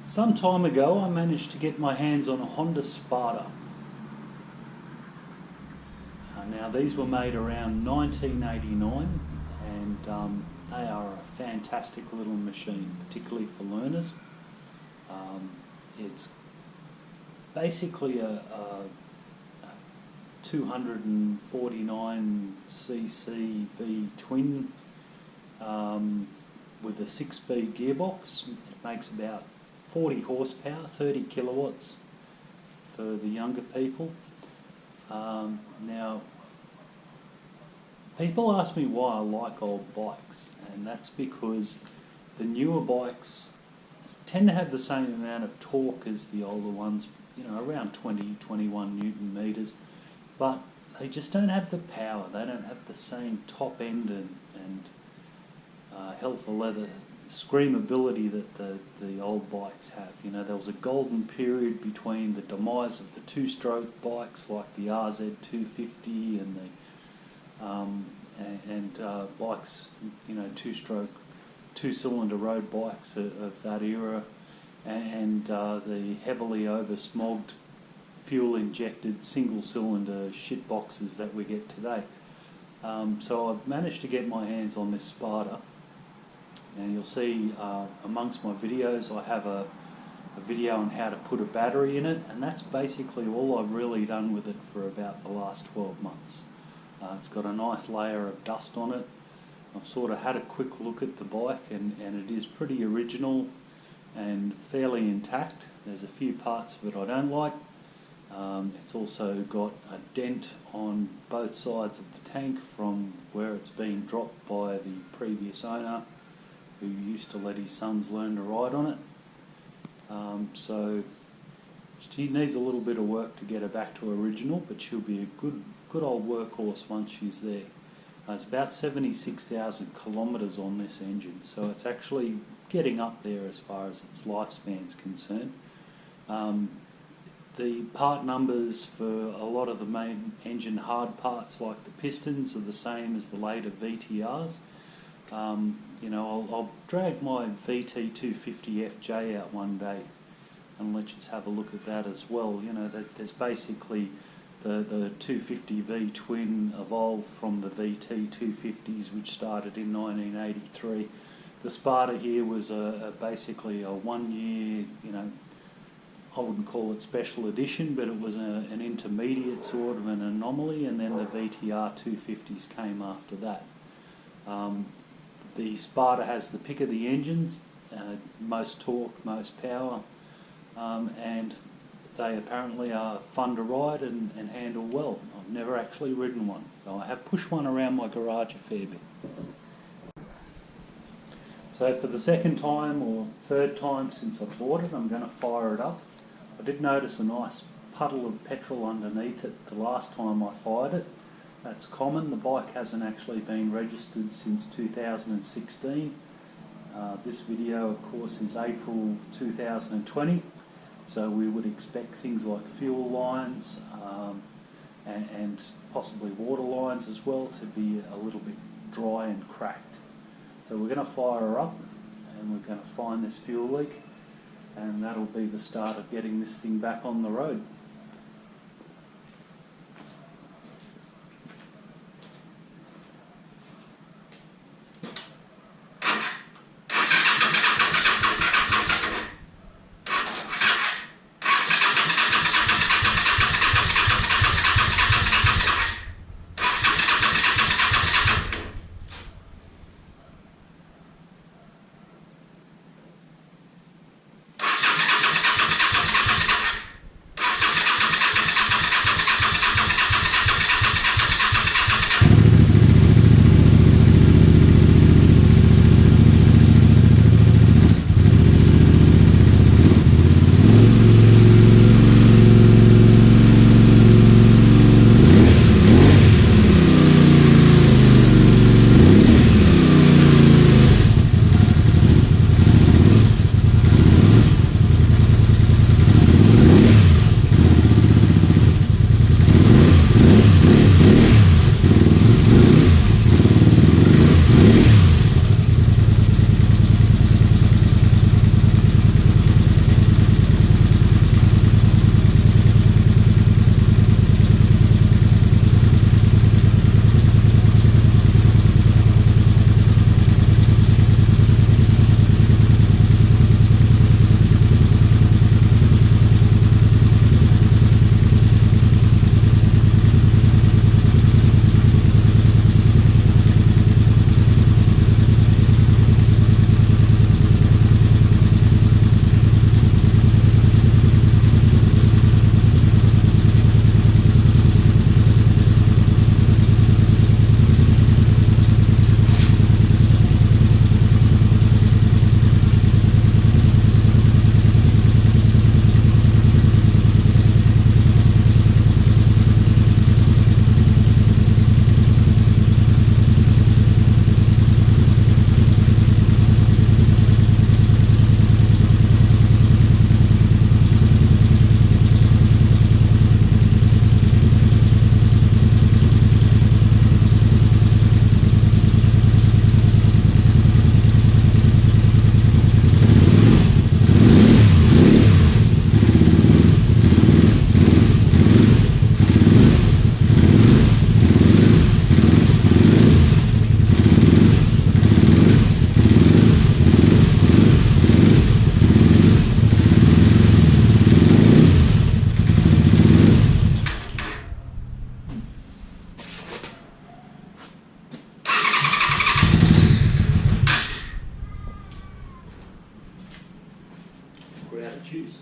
Some time ago I managed to get my hands on a Honda Spada. Now these were made around 1989 and they are a fantastic little machine, particularly for learners. It's basically a 249cc V-twin with a 6-speed gearbox. It makes about 40 horsepower, 30 kilowatts for the younger people. Now, people ask me why I like old bikes, and that's because the newer bikes tend to have the same amount of torque as the older ones, around 20-21 Newton meters, but they just don't have the power. They don't have the same top end and hell for leather screamability that the old bikes have. There was a golden period between the demise of the two-stroke bikes like the RZ250 and bikes, two-stroke, two-cylinder road bikes of that era, and the heavily over-smogged, fuel-injected single-cylinder shit boxes that we get today. So I've managed to get my hands on this Spada. Now you'll see amongst my videos I have a video on how to put a battery in it, and that's basically all I've really done with it for about the last 12 months. It's got a nice layer of dust on it. I've sort of had a quick look at the bike and it is pretty original and fairly intact. There's a few parts of it I don't like. It's also got a dent on both sides of the tank from where it's been dropped by the previous owner, who used to let his sons learn to ride on it. So she needs a little bit of work to get her back to original, but she'll be a good old workhorse once she's there. It's about 76,000 kilometres on this engine, so it's actually getting up there as far as its lifespan's concerned. The part numbers for a lot of the main engine hard parts, like the pistons, are the same as the later VTRs. I'll drag my VT250FJ out one day and let you have a look at that as well. There's basically the 250V twin evolved from the VT250s, which started in 1983. The Spada here was basically a 1 year, I wouldn't call it special edition, but it was an intermediate sort of an anomaly, and then the VTR 250s came after that. The Spada has the pick of the engines, most torque, most power, and they apparently are fun to ride and handle well. I've never actually ridden one, though I have pushed one around my garage a fair bit. So for the second time or third time since I bought it, I'm going to fire it up. I did notice a nice puddle of petrol underneath it the last time I fired it. That's common. The bike hasn't actually been registered since 2016. This video, of course, is April 2020, so we would expect things like fuel lines and possibly water lines as well to be a little bit dry and cracked. So we're going to fire her up and we're going to find this fuel leak, and that'll be the start of getting this thing back on the road. that juice.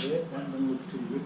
Yeah, that doesn't look too good.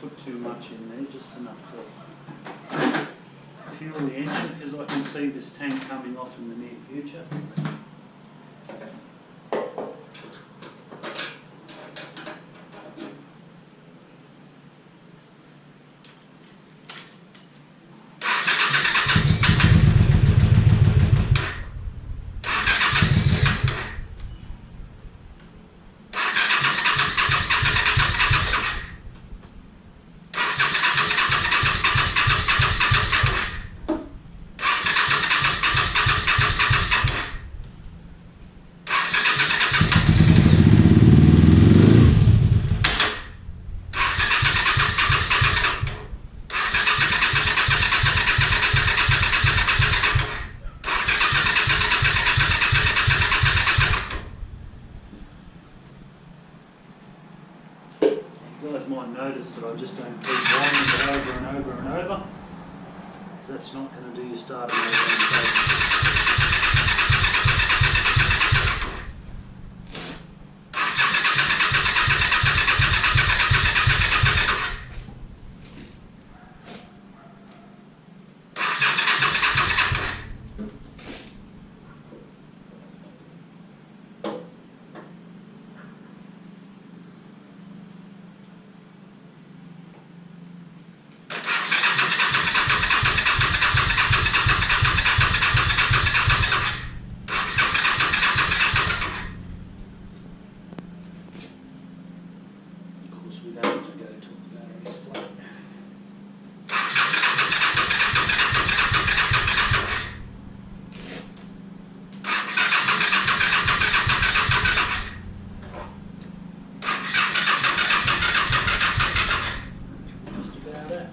Put too much in there, just enough to fuel the engine, because I can see this tank coming off in the near future. You guys might notice that I just don't keep winding it over and over and over, because that's not going to do your starter motor. We don't have to go till the battery's flat. Just about it.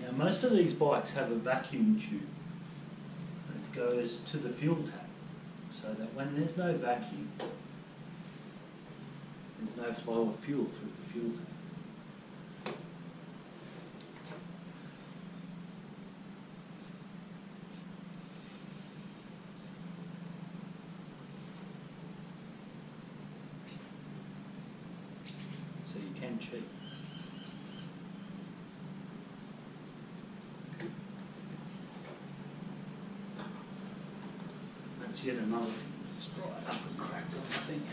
Now most of these bikes have a vacuum tube that goes to the fuel tank, so that when there's no vacuum, there's no flow of fuel through the fuel tank. So you can cheat. That's yet another thing that's right up and cracked on, I think.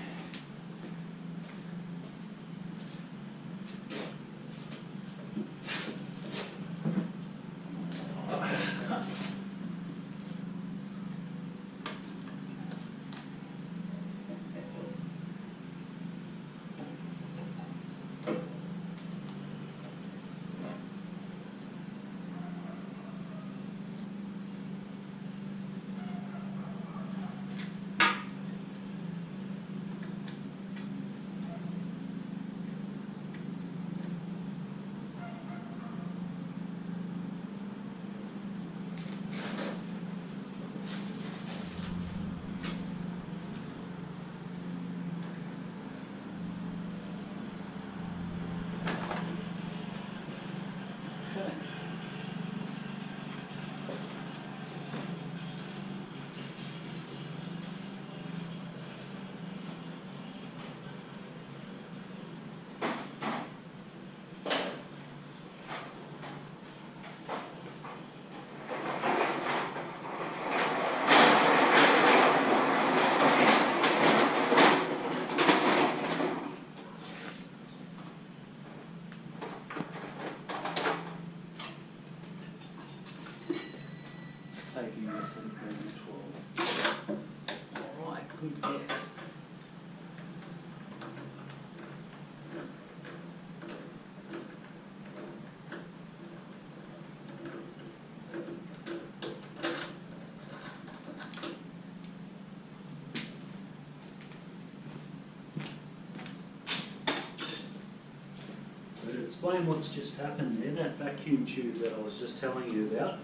explain what's just happened there. That vacuum tube that I was just telling you about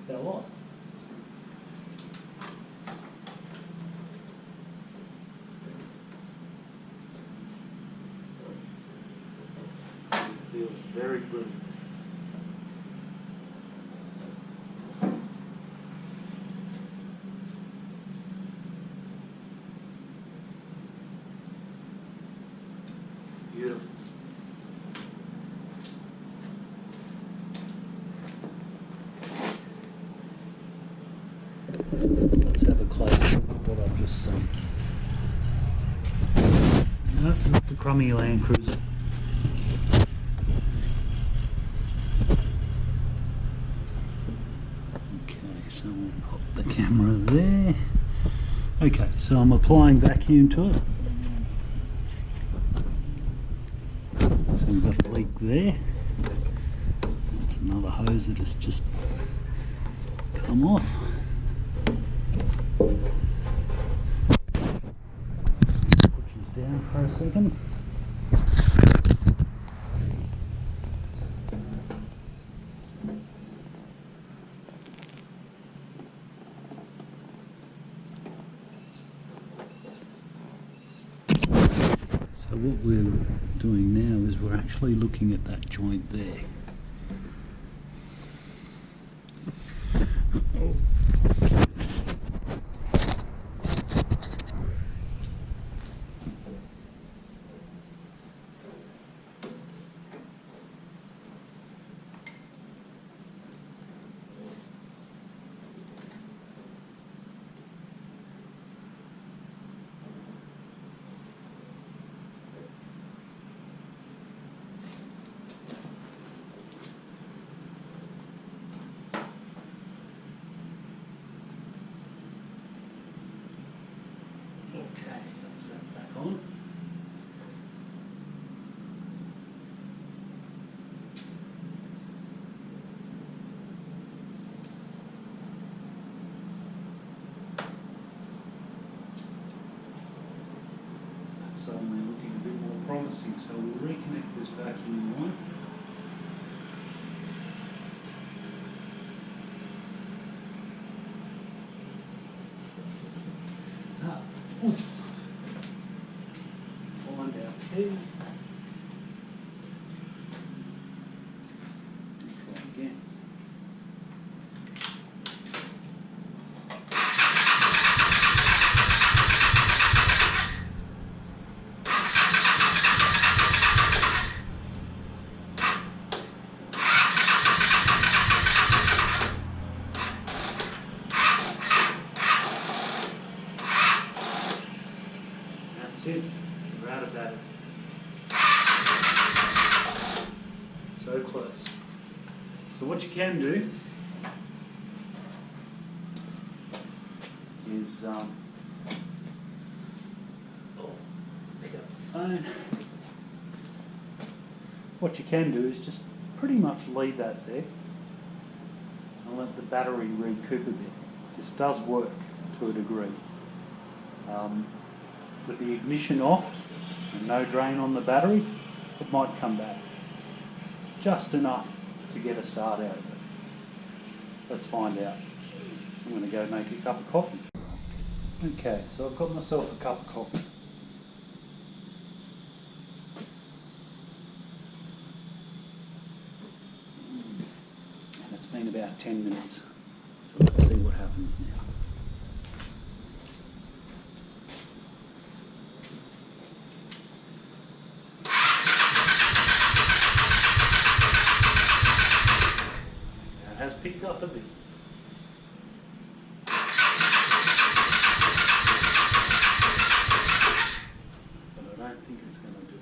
fell off. It feels very good. Beautiful. Let's have a close look at what I've just seen. No, not the crummy Land Cruiser. Okay, so we'll pop the camera there. Okay, so I'm applying vacuum to it. So we've got a leak there. That's another hose that has just come off. Pushes down for a second. So what we're doing now is we're actually looking at that joint there. Oh. Okay, that's that back on. That's suddenly looking a bit more promising, so we'll reconnect this vacuum line. Find our key. Try again. That's it. We're out of that. So close. So what you can do is pick up the phone. What you can do is just pretty much leave that there and let the battery recoup a bit. This does work to a degree. With the ignition off and no drain on the battery, it might come back. Just enough to get a start out of it. Let's find out. I'm going to go make a cup of coffee. Okay, so I've got myself a cup of coffee. And it's been about 10 minutes. So let's see what happens now. Has picked up a bit. But I don't think it's going to do it.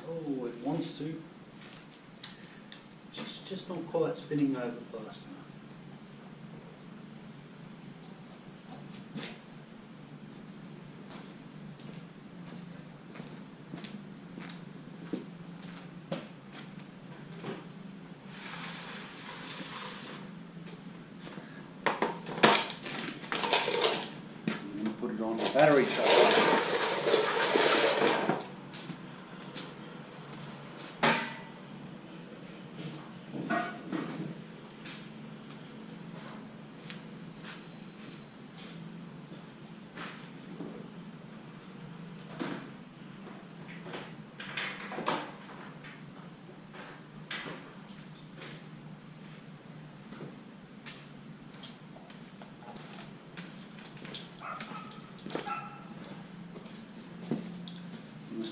Oh, it wants to. It's just not quite spinning over fast enough.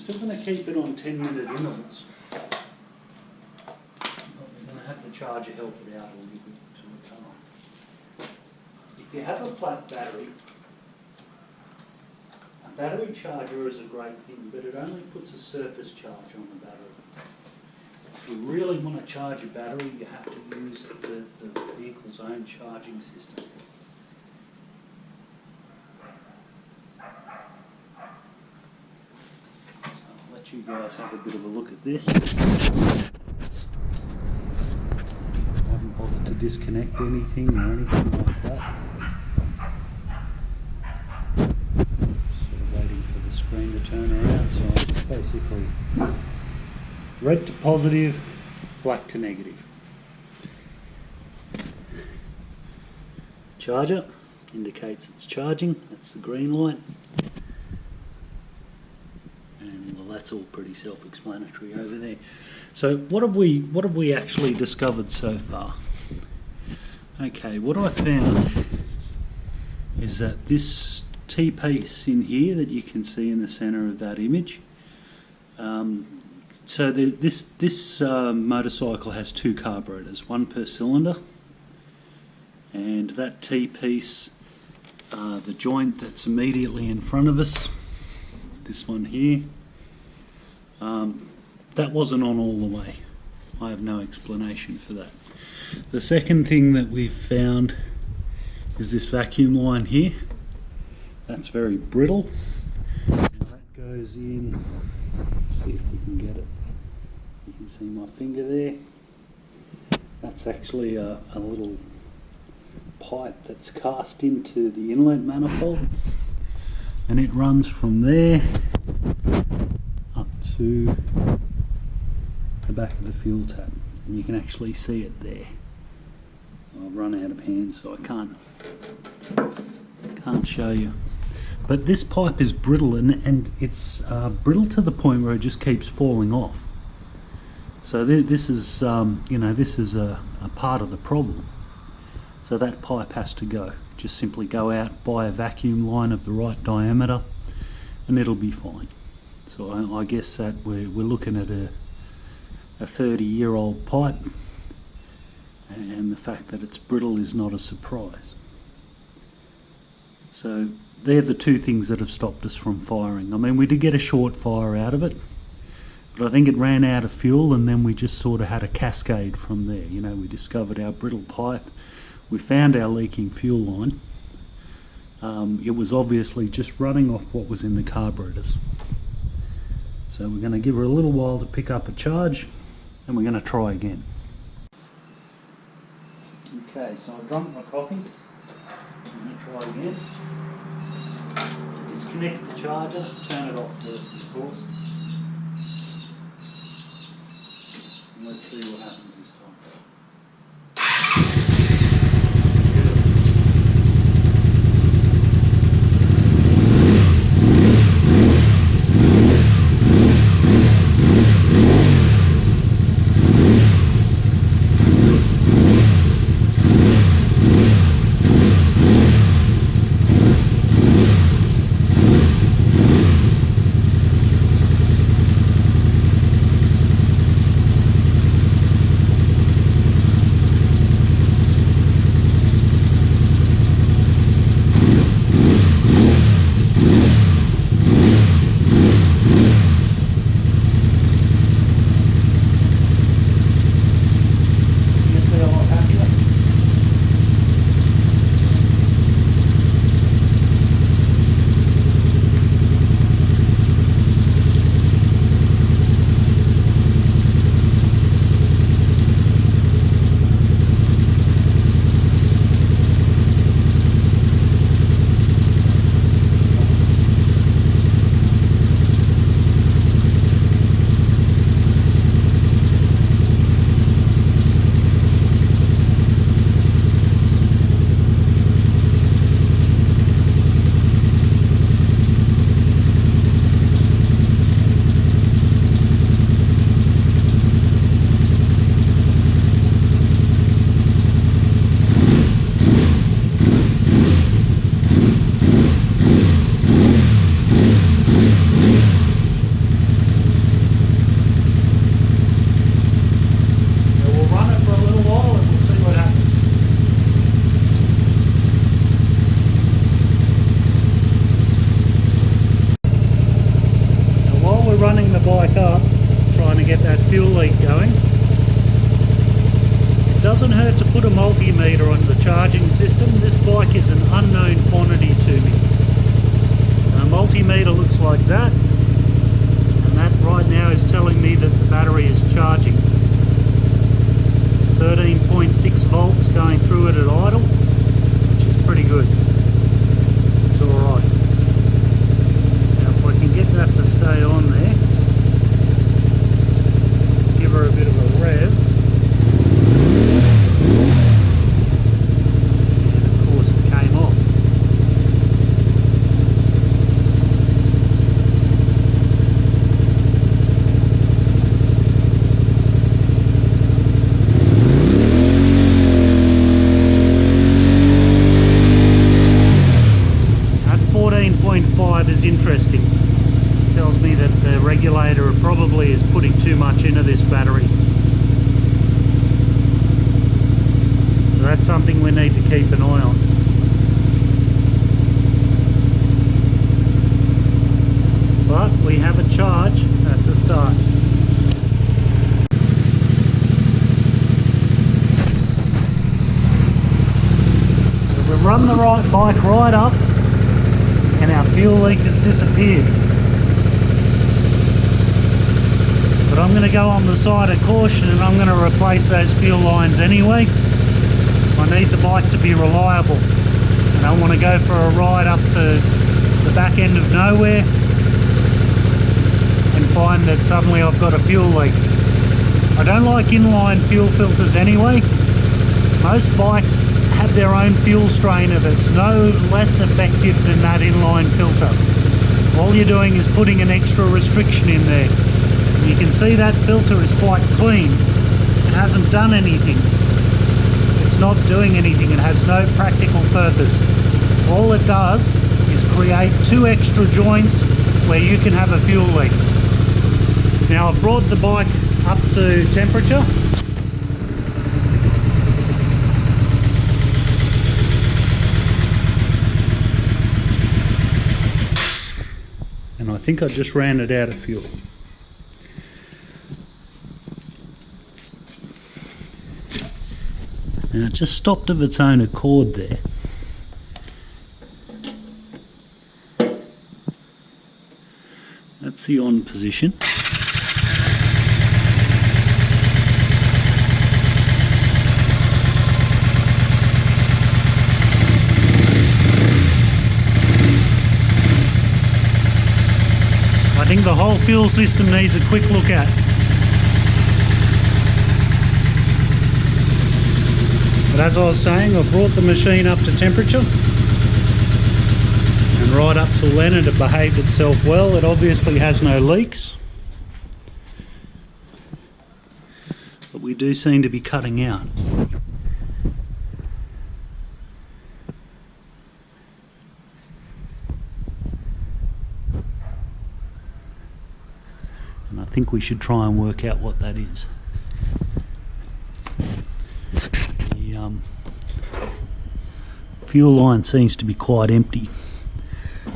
still going to keep it on 10-minute intervals. But we're going to have the charger help it out a little bit to recover. If you have a flat battery, a battery charger is a great thing, but it only puts a surface charge on the battery. If you really want to charge a battery, you have to use the vehicle's own charging system. So I'll let you guys have a bit of a look at this. I haven't bothered to disconnect anything or anything like that. Screen to turn around, so it's basically red to positive, black to negative. Charger indicates it's charging, that's the green light. And well, that's all pretty self-explanatory over there. So what have we actually discovered so far? Okay, what I found is that this T-piece in here that you can see in the centre of that image. This motorcycle has two carburetors, one per cylinder, and that T-piece, the joint that's immediately in front of us, this one here, that wasn't on all the way. I have no explanation for that. The second thing that we've found is this vacuum line here. That's very brittle. Now that goes in, let's see if we can get it. You can see my finger there. That's actually a little pipe that's cast into the inlet manifold. And it runs from there up to the back of the fuel tap. And you can actually see it there. I've run out of hands, so I can't show you. But this pipe is brittle, and it's brittle to the point where it just keeps falling off. So this is, this is a part of the problem. So that pipe has to go. Just simply go out, buy a vacuum line of the right diameter, and it'll be fine. So I guess that we're looking at a 30-year-old pipe, and the fact that it's brittle is not a surprise. So they're the two things that have stopped us from firing. I mean, we did get a short fire out of it, but I think it ran out of fuel, and then we just sort of had a cascade from there. You know, we discovered our brittle pipe, we found our leaking fuel line. It was obviously just running off what was in the carburetors. So we're going to give her a little while to pick up a charge, and we're going to try again. Okay, so I've drunk my coffee. I'm going to try again. Disconnect the charger, turn it off first, of course. And let's see what happens this time. fuel leak going. It doesn't hurt to put a multimeter on the charging system. This bike is an unknown quantity to me. A multimeter looks like that, and that right now is telling me that the battery is charging. It's 13.6 volts going through it at idle, which is pretty good. It's alright. Now if I can get that to stay on there, give her a bit of a rev. And of course it came off. At 14.5 is interesting. Tells me that the regulator probably is putting too much into this battery. So that's something we need to keep an eye on. But we have a charge, that's a start. So we've run the bike right up and our fuel leak has disappeared. But I'm going to go on the side of caution and I'm going to replace those fuel lines anyway. So I need the bike to be reliable. And I want to go for a ride up to the back end of nowhere and find that suddenly I've got a fuel leak. I don't like inline fuel filters anyway. Most bikes have their own fuel strainer that's no less effective than that inline filter. All you're doing is putting an extra restriction in there. You can see that filter is quite clean. It hasn't done anything. It's not doing anything. It has no practical purpose. All it does is create two extra joints where you can have a fuel leak. Now I've brought the bike up to temperature. And I think I just ran it out of fuel. And it just stopped of its own accord there. That's the on position. I think the whole fuel system needs a quick look at. But as I was saying, I've brought the machine up to temperature, and right up till then it had behaved itself well. It obviously has no leaks, but we do seem to be cutting out. And I think we should try and work out what that is. Fuel line seems to be quite empty,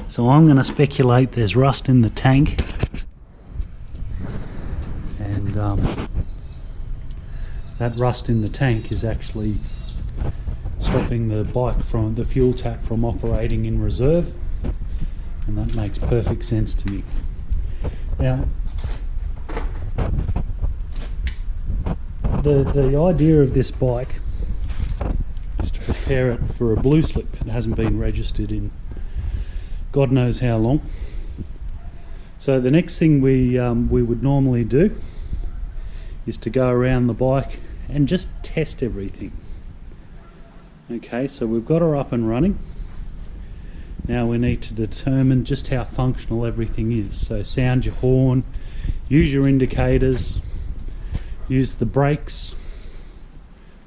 so I'm going to speculate there's rust in the tank, and that rust in the tank is actually stopping the bike from the fuel tap from operating in reserve, and that makes perfect sense to me. Now the idea of this bike is to prepare it for a blue slip. It hasn't been registered in God knows how long. So the next thing we would normally do is to go around the bike and just test everything. Okay, so we've got her up and running. Now we need to determine just how functional everything is. So sound your horn, use your indicators, use the brakes,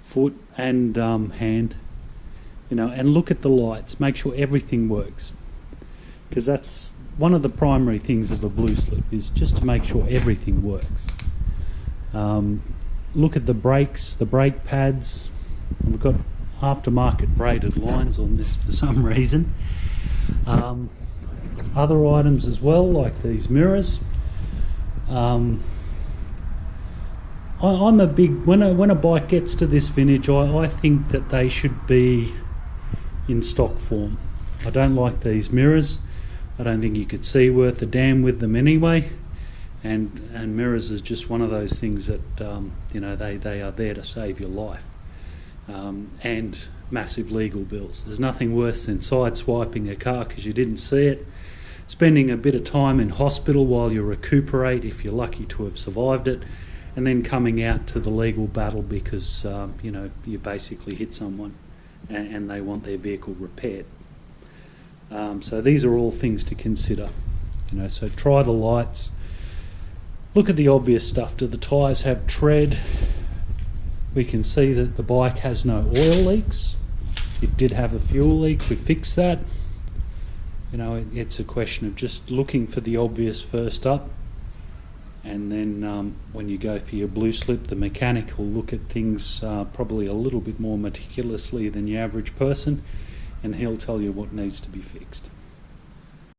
foot and hand, and look at the lights, make sure everything works, because that's one of the primary things of a blue slip, is just to make sure everything works. Look at the brakes, the brake pads. We've got aftermarket braided lines on this for some reason. Other items as well, like these mirrors. I'm a big, when a bike gets to this vintage, I think that they should be in stock form. I don't like these mirrors. I don't think you could see worth a damn with them anyway. And mirrors is just one of those things that, you know, they are there to save your life. And massive legal bills. There's nothing worse than sideswiping a car because you didn't see it, spending a bit of time in hospital while you recuperate, if you're lucky to have survived it, and then coming out to the legal battle because, you know, you basically hit someone and they want their vehicle repaired. So these are all things to consider. You know, so try the lights. Look at the obvious stuff. Do the tyres have tread? We can see that the bike has no oil leaks. It did have a fuel leak. We fixed that. You know, it's a question of just looking for the obvious first up. And then when you go for your blue slip, the mechanic will look at things probably a little bit more meticulously than your average person, and he'll tell you what needs to be fixed.